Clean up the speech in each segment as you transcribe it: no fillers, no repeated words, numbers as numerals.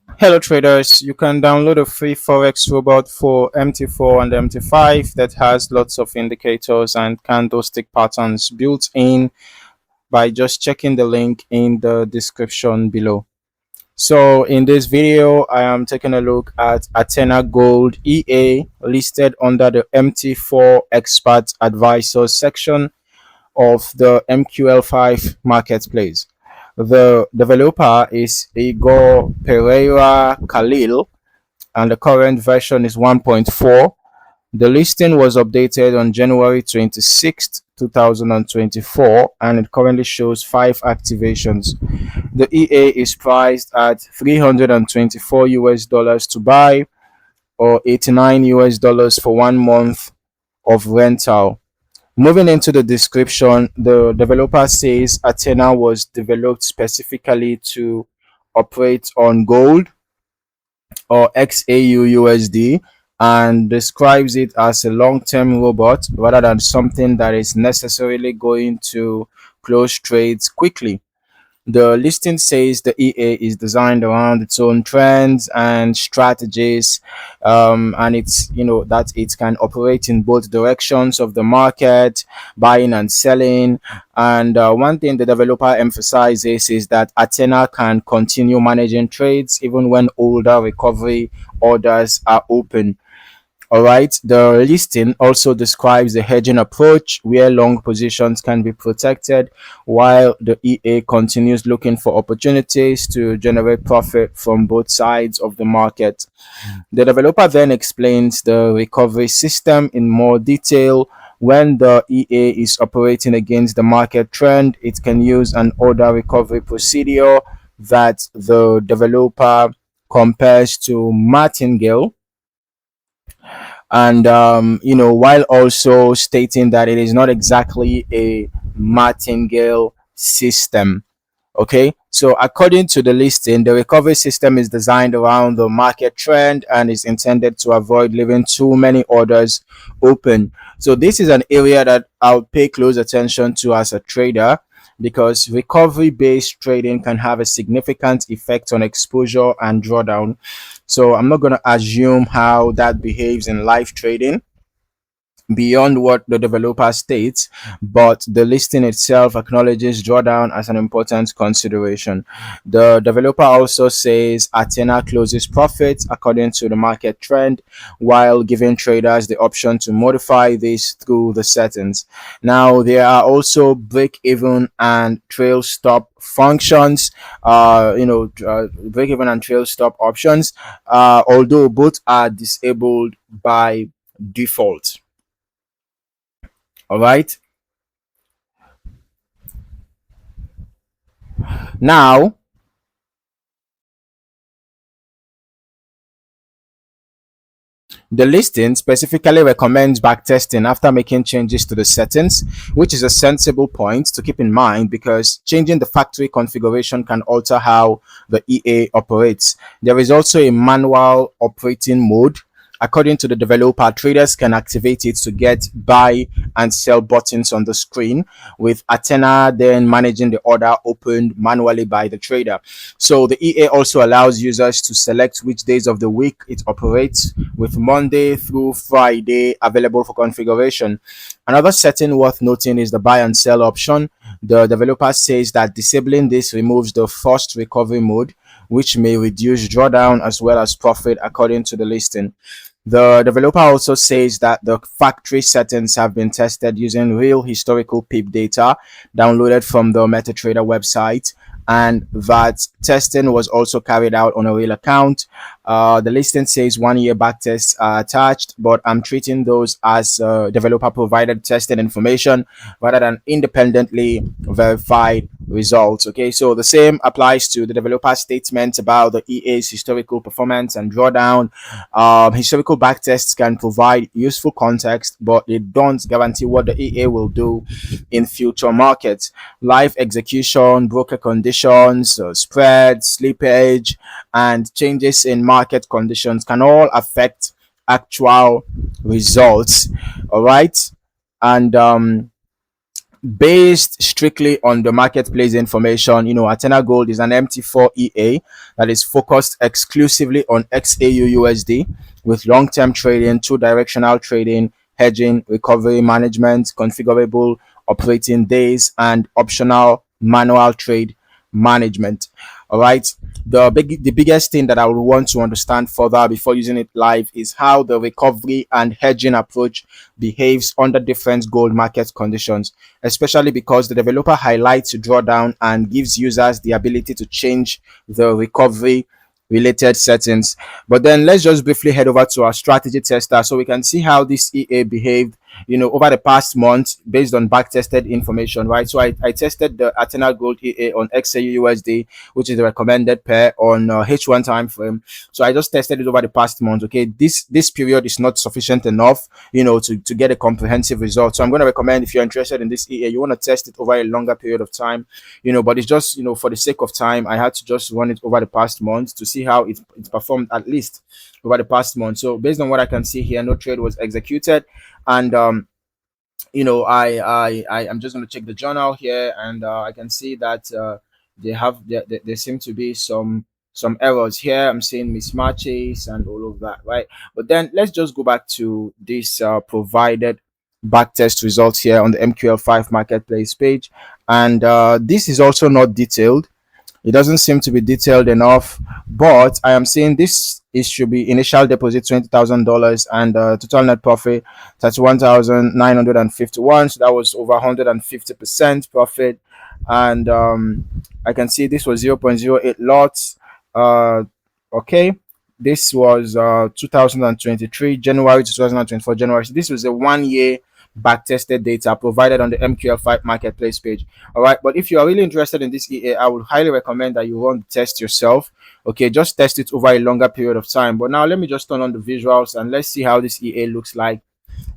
Hello traders, you can download a free Forex robot for MT4 and MT5 that has lots of indicators and candlestick patterns built in by just checking the link in the description below. So in this video, I am taking a look at Atena Gold EA listed under the MT4 Expert Advisors section of the MQL5 Marketplace. The developer is Igor Pereira Khalil and the current version is 1.4. The listing was updated on January 26th, 2024, and it currently shows 5 activations. The EA is priced at 324 US dollars to buy or 89 US dollars for 1 month of rental. Moving into the description, the developer says Atena was developed specifically to operate on gold or XAUUSD and describes it as a long-term robot rather than something that is necessarily going to close trades quickly. The listing says the EA is designed around its own trends and strategies, and it's that it can operate in both directions of the market, buying and selling. And one thing the developer emphasizes is that Athena can continue managing trades even when older recovery orders are open. All right. The listing also describes the hedging approach where long positions can be protected while the EA continues looking for opportunities to generate profit from both sides of the market. The developer then explains the recovery system in more detail. When the EA is operating against the market trend, it can use an order recovery procedure that the developer compares to martingale, and while also stating that it is not exactly a martingale system. Okay, so according to the listing, the recovery system is designed around the market trend and is intended to avoid leaving too many orders open. So this is an area that I'll pay close attention to as a trader, because recovery based trading can have a significant effect on exposure and drawdown. So I'm not going to assume how that behaves in live trading beyond what the developer states, but the listing itself acknowledges drawdown as an important consideration. The developer also says Athena closes profits according to the market trend while giving traders the option to modify this through the settings. Now, there are also break even and trail stop functions, break even and trail stop options, although both are disabled by default. All right. Now, the listing specifically recommends backtesting after making changes to the settings, which is a sensible point to keep in mind because changing the factory configuration can alter how the EA operates. There is also a manual operating mode. According to the developer, traders can activate it to get buy and sell buttons on the screen, with Athena then managing the order opened manually by the trader. So the EA also allows users to select which days of the week it operates, with Monday through Friday available for configuration. Another setting worth noting is the buy and sell option. The developer says that disabling this removes the forced recovery mode, which may reduce drawdown as well as profit according to the listing. The developer also says that the factory settings have been tested using real historical PIP data downloaded from the MetaTrader website, and that testing was also carried out on a real account. The listing says 1 year back tests are attached, but I'm treating those as developer provided testing information rather than independently verified results. Okay, so the same applies to the developer statement about the EA's historical performance and drawdown. Historical backtests can provide useful context, but they don't guarantee what the EA will do in future markets. Live execution, broker conditions, spread, slippage, and changes in market conditions can all affect actual results. All right, and based strictly on the marketplace information, Atena Gold is an MT4 EA that is focused exclusively on XAUUSD with long-term trading, two-directional trading, hedging, recovery management, configurable operating days, and optional manual trade management. All right. The biggest thing that I would want to understand further before using it live is how the recovery and hedging approach behaves under different gold market conditions, especially because the developer highlights drawdown and gives users the ability to change the recovery related settings. But then let's just briefly head over to our strategy tester so we can see how this EA behaved over the past month based on back tested information, right? So I tested the Atena Gold EA on XAUUSD, which is the recommended pair on H1 time frame. So I just tested it over the past month. Okay, this period is not sufficient enough to get a comprehensive result. So I'm going to recommend, if you're interested in this EA, you want to test it over a longer period of time, but it's just for the sake of time, I had to just run it over the past month to see how it's performed, at least over the past month. So based on what I can see here, no trade was executed. And I'm just going to check the journal here, and I can see that there seem to be some errors here. I'm seeing mismatches and all of that, right? But then let's just go back to this provided backtest results here on the MQL5 Marketplace page, and this is also not detailed. It doesn't seem to be detailed enough, but I am seeing this. It should be initial deposit $20,000 and total net profit 31,951. So that was over 150% profit, and I can see this was 0.08 lots. Okay, this was 2023 January to 2024 January. So this was a 1 year backtested data provided on the MQL5 Marketplace page. All right, but if you are really interested in this EA, I would highly recommend that you run the test yourself. Okay, just test it over a longer period of time. But now let me just turn on the visuals and let's see how this EA looks like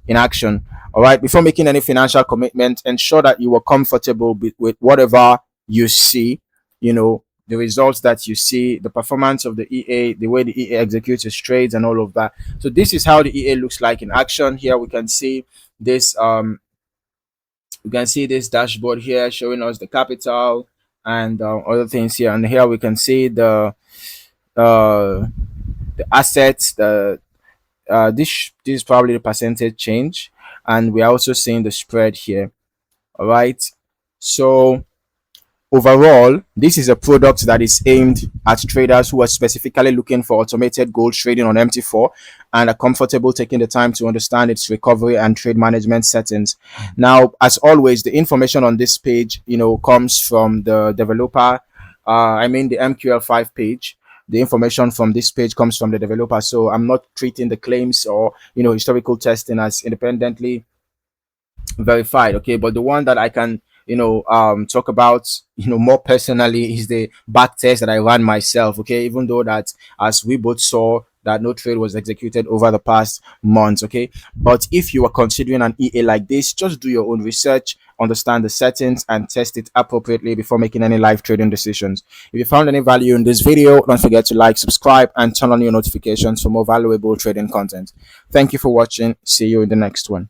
in action. All right, before making any financial commitment, ensure that you are comfortable with whatever you see, the results that you see, the performance of the EA, the way the EA executes its trades, and all of that. So this is how the EA looks like in action. Here we can see this dashboard here showing us the capital and other things here, and here we can see the assets. This is probably the percentage change, and we're also seeing the spread here. All right, so overall, this is a product that is aimed at traders who are specifically looking for automated gold trading on MT4 and are comfortable taking the time to understand its recovery and trade management settings. Now, as always, the information on this page, comes from the developer. The MQL5 page. The information from this page comes from the developer. So I'm not treating the claims or historical testing as independently verified. Okay, but the one that I can talk about more personally is the back test that I ran myself. Okay, even though that, as we both saw, that no trade was executed over the past months. Okay, but if you are considering an EA like this, just do your own research, understand the settings, and test it appropriately before making any live trading decisions. If you found any value in this video, don't forget to like, subscribe, and turn on your notifications for more valuable trading content. Thank you for watching. See you in the next one.